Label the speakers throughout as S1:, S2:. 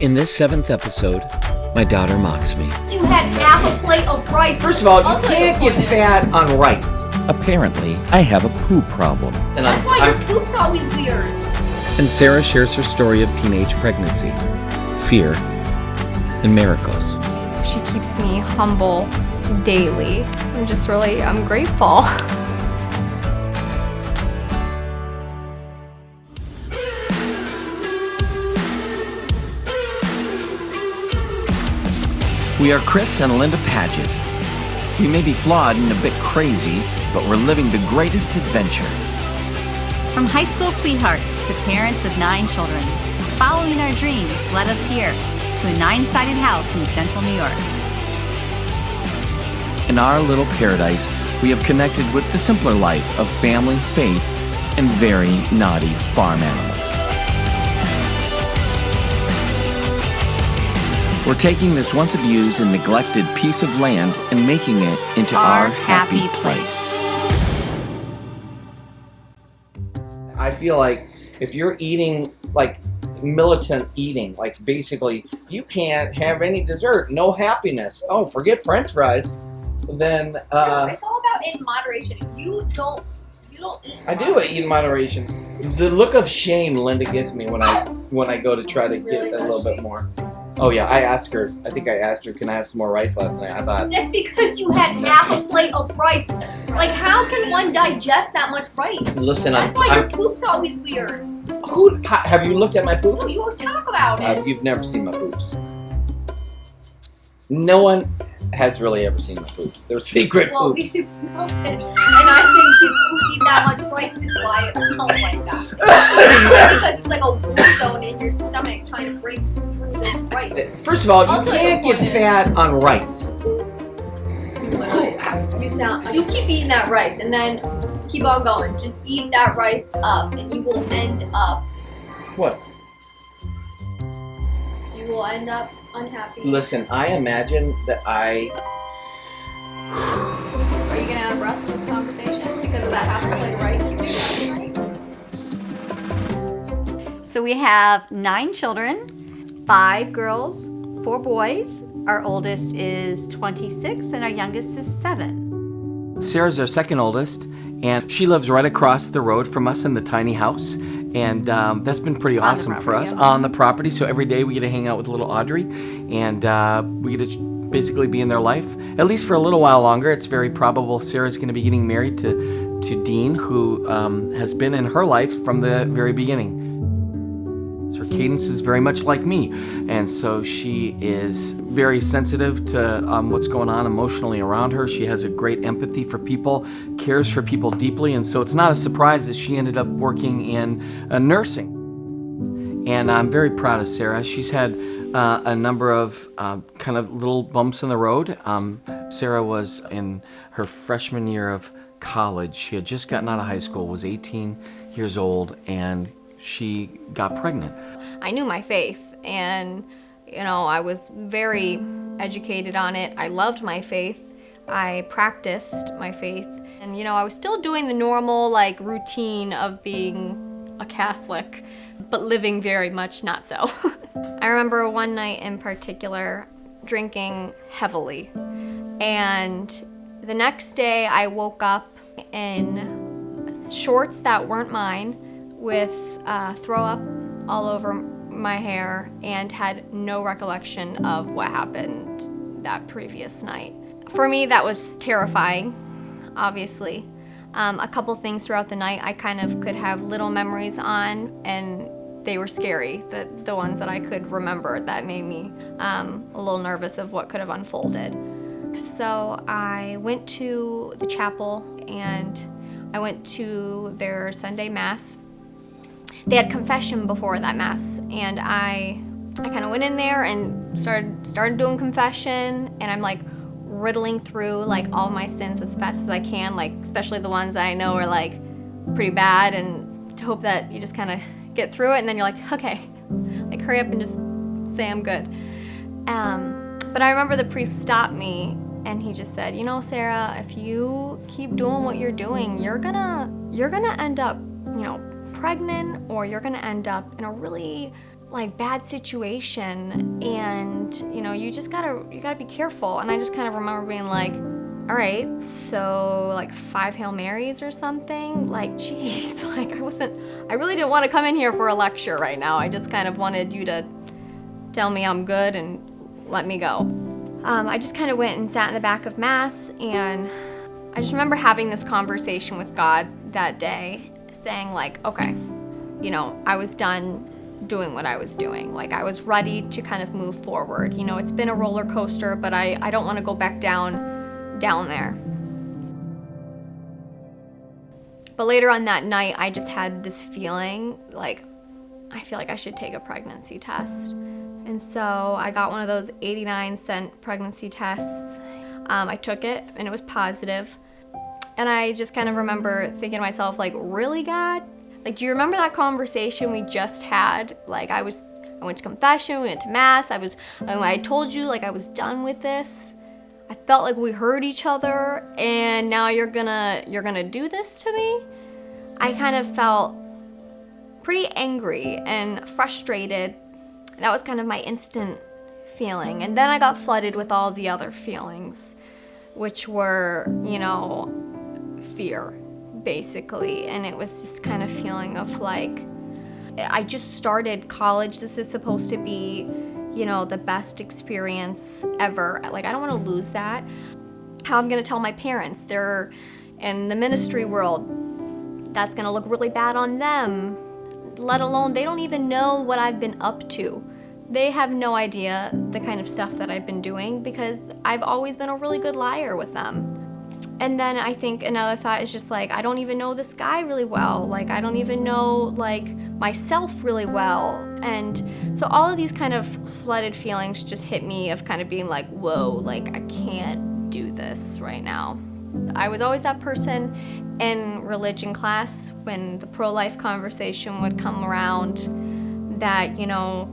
S1: In this 7th episode, my daughter mocks me.
S2: You had half a plate of rice.
S3: First of all, you can't get fat on rice.
S1: Apparently, I have a poo problem.
S2: And that's why your poop's always weird.
S1: And Sarah shares her story of teenage pregnancy, fear, and miracles.
S4: She keeps me humble daily. I'm grateful.
S1: We are Chris and Linda Paget. We may be flawed and a bit crazy, but we're living the greatest adventure.
S5: From high school sweethearts to parents of 9 children, following our dreams led us here to a 9-sided house in central New York.
S1: In our little paradise, we have connected with the simpler life of family, faith, and very naughty farm animals. We're taking this once abused and neglected piece of land and making it into our happy place.
S3: I feel like if you're eating like militant eating, like basically you can't have any dessert, no happiness. Oh, forget French fries. Then
S2: It's all about in moderation. If you don't eat.
S3: I do eat in moderation. The look of shame Linda gives me when I go to try to get a little bit more. Oh yeah, I think I asked her, can I have some more rice last night? I thought
S2: That's because you had half a plate of rice. Like, how can one digest that much rice?
S3: Listen,
S2: that's why your poop's always weird.
S3: Have you looked at my poops?
S2: No, you always talk about it.
S3: You've never seen my poops. No one has really ever seen my poops. They're secret
S2: Well,
S3: poops.
S2: we've smelled it, and I think people who eat that much rice is why it smells like that. Because it's like a war zone in your stomach trying to break through this rice.
S3: First of all,
S2: I'll
S3: you
S2: tell you
S3: can't
S2: what
S3: get
S2: it
S3: fat on rice.
S2: You keep eating that rice, and then keep on going. Just eat that rice up, and you will end up.
S3: What?
S2: You will end up unhappy.
S3: Listen, I imagine that
S2: Are you getting out of breath in this conversation because of that half a plate of rice you made last night?
S5: So we have 9 children, 5 girls, 4 boys. Our oldest is 26 and our youngest is 7.
S1: Sarah's our second oldest, and she lives right across the road from us in the tiny house. And that's been pretty awesome for us on the property. So every day we get to hang out with little Audrey, and we get to basically be in their life, at least for a little while longer. It's very probable Sarah's going to be getting married to Dean, who has been in her life from the very beginning. Her cadence is very much like me, and so she is very sensitive to what's going on emotionally around her. She has a great empathy for people, cares for people deeply, and so it's not a surprise that she ended up working in nursing. And I'm very proud of Sarah. She's had a number of kind of little bumps in the road. Sarah was in her freshman year of college. She had just gotten out of high school, was 18 years old, and she got pregnant.
S4: I knew my faith, and I was very educated on it. I loved my faith. I practiced my faith, and I was still doing the normal routine of being a Catholic, but living very much not so. I remember one night in particular drinking heavily, and the next day I woke up in shorts that weren't mine with throw up all over my hair and had no recollection of what happened that previous night. For me, that was terrifying, obviously. A couple things throughout the night I kind of could have little memories on, and they were scary, the ones that I could remember that made me a little nervous of what could have unfolded. So I went to the chapel, and I went to their Sunday Mass. They had confession before that Mass, and I kind of went in there and started doing confession, and I'm riddling through all my sins as fast as I can, especially the ones that I know are pretty bad, and to hope that you just kind of get through it, and then you're okay, hurry up and just say I'm good. But I remember the priest stopped me, and he just said, Sarah, if you keep doing what you're doing, you're gonna end up, pregnant, or you're gonna end up in a really like bad situation, and you know, you gotta be careful. And I just kind of remember being like, all right, so like 5 Hail Marys or something. Like, geez, like I really didn't want to come in here for a lecture right now. I just kind of wanted you to tell me I'm good and let me go. I just kind of went and sat in the back of Mass, and I just remember having this conversation with God that day, saying like, okay, you know, I was done doing what I was doing. Like, I was ready to kind of move forward. You know, it's been a roller coaster, but I don't want to go back down there. But later on that night, I just had this feeling like, I feel like I should take a pregnancy test. And so I got one of those 89-cent pregnancy tests. I took it, and it was positive. And I just kind of remember thinking to myself, like, really, God? Like, do you remember that conversation we just had? Like, I went to confession, we went to Mass, I told you, like, I was done with this. I felt like we heard each other, and now you're gonna do this to me? I kind of felt pretty angry and frustrated. That was kind of my instant feeling. And then I got flooded with all the other feelings, which were, you know, fear, basically. And it was just kind of feeling of like, I just started college. This is supposed to be, you know, the best experience ever. Like, I don't want to lose that. How I'm going to tell my parents, they're in the ministry world, that's going to look really bad on them. Let alone, they don't even know what I've been up to. They have no idea the kind of stuff that I've been doing, because I've always been a really good liar with them. And then I think another thought is just like, I don't even know this guy really well. Like, I don't even know, like, myself really well. And so all of these kind of flooded feelings just hit me of kind of being like, whoa, like, I can't do this right now. I was always that person in religion class when the pro-life conversation would come around that, you know,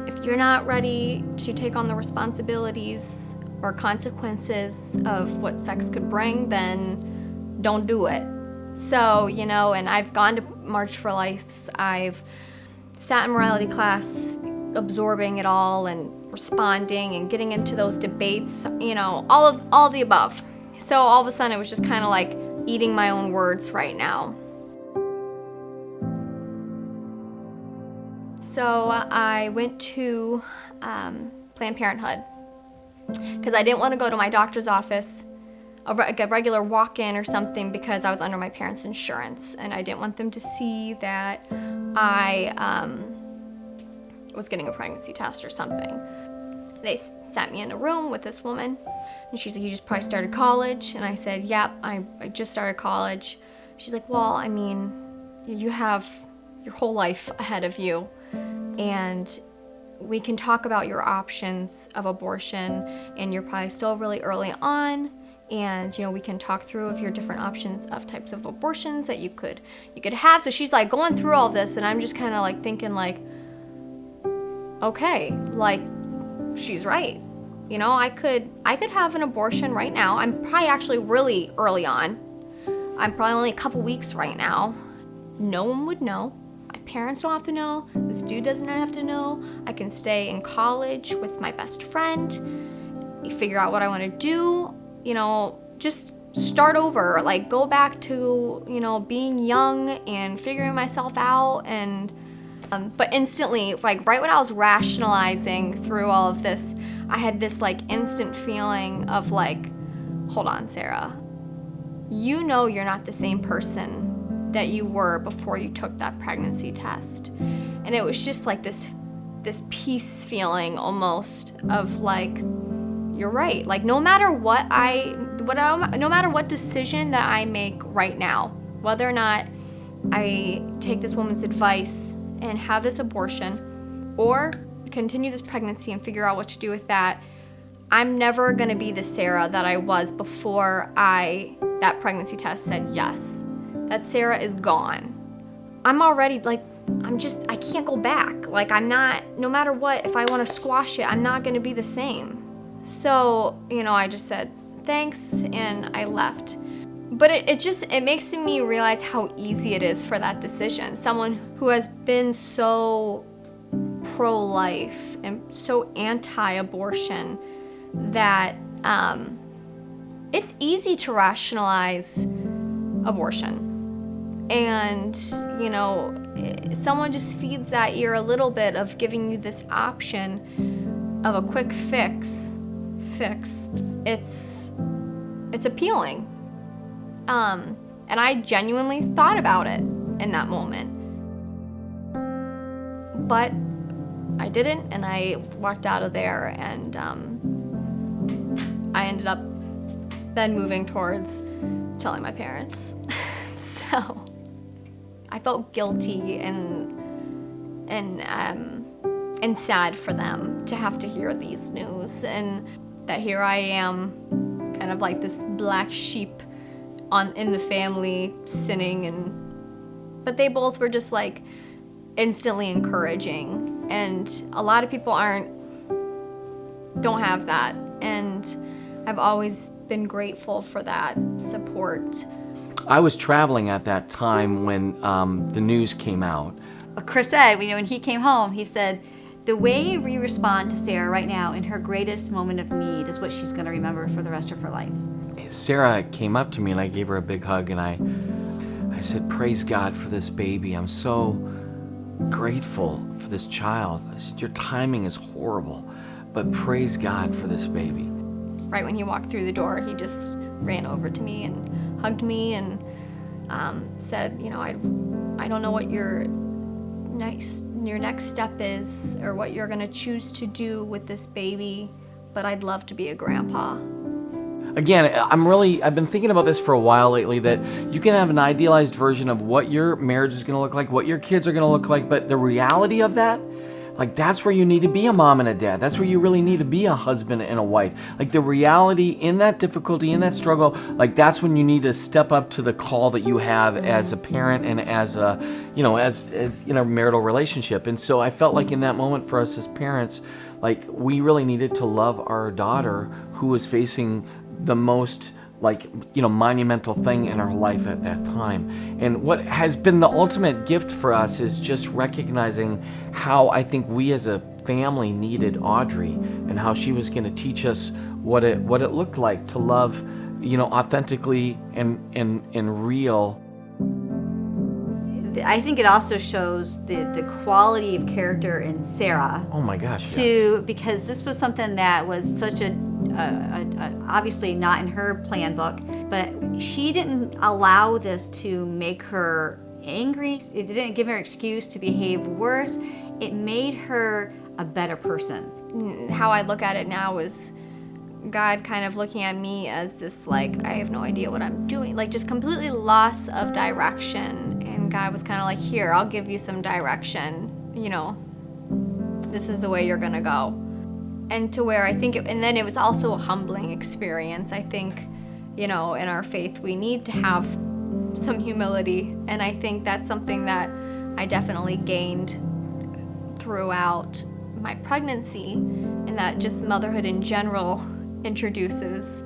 S4: if you're not ready to take on the responsibilities or consequences of what sex could bring, then don't do it. So, you know, and I've gone to March for Life. I've sat in morality class, absorbing it all and responding and getting into those debates, you know, all of the above. So all of a sudden it was just kind of like eating my own words right now. So I went to Planned Parenthood because I didn't want to go to my doctor's office, a regular walk-in or something, because I was under my parents' insurance, and I didn't want them to see that I was getting a pregnancy test or something. They sat me in a room with this woman, and she's like, you just probably started college. And I said, yep, I just started college. She's like, well, I mean, you have your whole life ahead of you, and we can talk about your options of abortion, and you're probably still really early on, and, you know, we can talk through of your different options of types of abortions that you could have. So she's like going through all this, and I'm just kind of like thinking like, okay, like, she's right. You know, I could have an abortion right now. I'm probably actually really early on. I'm probably only a couple weeks right now. No one would know. My parents don't have to know. This dude doesn't have to know. I can stay in college with my best friend, figure out what I want to do, you know, just start over, like go back to, you know, being young and figuring myself out. And but instantly, like right when I was rationalizing through all of this, I had this like instant feeling of like, hold on, Sarah, you know you're not the same person that you were before you took that pregnancy test. And it was just like this peace feeling almost of like, you're right. Like no matter what decision that I make right now, whether or not I take this woman's advice and have this abortion or continue this pregnancy and figure out what to do with that, I'm never going to be the Sarah that I was before that pregnancy test said yes. That Sarah is gone. I'm already like, I can't go back. Like I'm not, no matter what, if I want to squash it, I'm not going to be the same. So, you know, I just said thanks and I left. But it makes me realize how easy it is for that decision. Someone who has been so pro-life and so anti-abortion that it's easy to rationalize abortion. And, you know, someone just feeds that ear a little bit of giving you this option of a quick fix. It's appealing. And I genuinely thought about it in that moment. But I didn't, and I walked out of there, and I ended up then moving towards telling my parents. So I felt guilty and sad for them to have to hear these news, and that here I am, kind of like this black sheep in the family, sinning, but they both were just like instantly encouraging, and a lot of people don't have that, and I've always been grateful for that support.
S1: I was traveling at that time when the news came out.
S5: Chris said, when he came home, he said, the way we respond to Sarah right now in her greatest moment of need is what she's going to remember for the rest of her life.
S1: Sarah came up to me and I gave her a big hug, and I said, praise God for this baby. I'm so grateful for this child. I said, your timing is horrible, but praise God for this baby.
S4: Right when he walked through the door, he just ran over to me and hugged me and said, I don't know what your next step is or what you're gonna choose to do with this baby, but I'd love to be a grandpa.
S1: Again, I've been thinking about this for a while lately, that you can have an idealized version of what your marriage is going to look like, what your kids are going to look like, but the reality of that, like, that's where you need to be a mom and a dad. That's where you really need to be a husband and a wife. Like, the reality in that difficulty, in that struggle, like, that's when you need to step up to the call that you have as a parent and as a, as marital relationship. And so I felt like in that moment for us as parents, like, we really needed to love our daughter who was facing the most monumental thing in our life at that time. And what has been the ultimate gift for us is just recognizing how I think we as a family needed Audrey, and how she was going to teach us what it looked like to love, authentically and real.
S5: I think it also shows the quality of character in Sarah.
S1: Oh my gosh,
S5: yes. Because this was something that was such a obviously not in her plan book, but she didn't allow this to make her angry. It didn't give her an excuse to behave worse. It made her a better person.
S4: How I look at it now is God kind of looking at me as this, like, I have no idea what I'm doing, like, just completely loss of direction. And God was kind of like, here, I'll give you some direction, this is the way you're gonna go. And to where I think, and then it was also a humbling experience. I think, in our faith, we need to have some humility. And I think that's something that I definitely gained throughout my pregnancy, and that just motherhood in general introduces.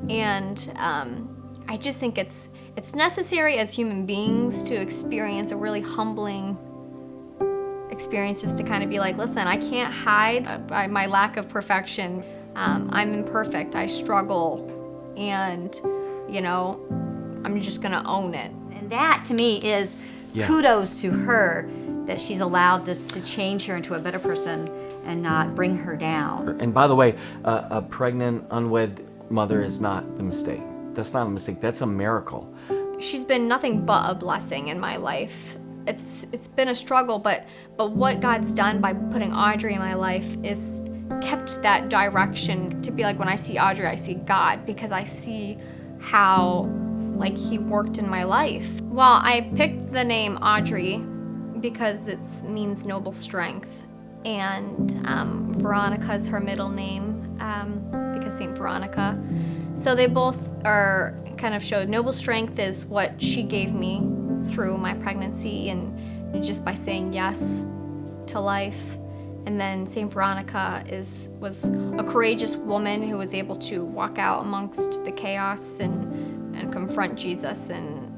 S4: And I just think it's necessary as human beings to experience a really humbling experience, just to kind of be like, listen, I can't hide by my lack of perfection. I'm imperfect, I struggle, and I'm just gonna own it.
S5: And that to me is kudos to her, that she's allowed this to change her into a better person and not bring her down.
S1: And by the way, a pregnant, unwed mother is not the mistake. That's not a mistake, that's a miracle.
S4: She's been nothing but a blessing in my life. It's been a struggle, but what God's done by putting Audrey in my life is kept that direction to be like, when I see Audrey, I see God, because I see how, like, He worked in my life. Well, I picked the name Audrey because it means noble strength, and Veronica's her middle name, because Saint Veronica. So they both are kind of showed noble strength is what she gave me through my pregnancy, and just by saying yes to life. And then Saint Veronica was a courageous woman who was able to walk out amongst the chaos and confront Jesus and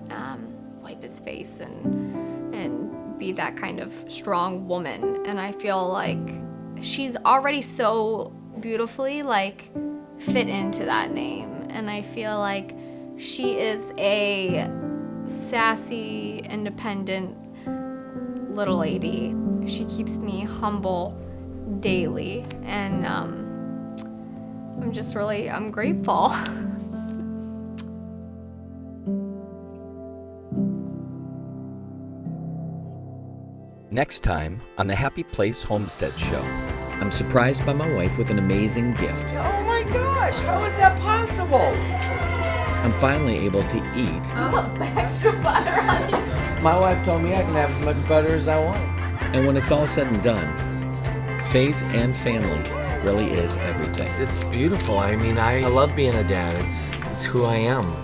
S4: wipe his face and be that kind of strong woman. And I feel like she's already so beautifully like fit into that name. And I feel like she is a sassy, independent little lady. She keeps me humble daily, and I'm grateful.
S6: Next time on the Happy Place Homestead Show, I'm surprised by my wife with an amazing gift.
S3: Oh my gosh, how is that possible?
S6: I'm finally able to eat.
S2: Extra butter on these.
S3: My wife told me I can have as much butter as I want.
S6: And when it's all said and done, faith and family really is everything.
S1: It's beautiful. I mean, I love being a dad. It's who I am.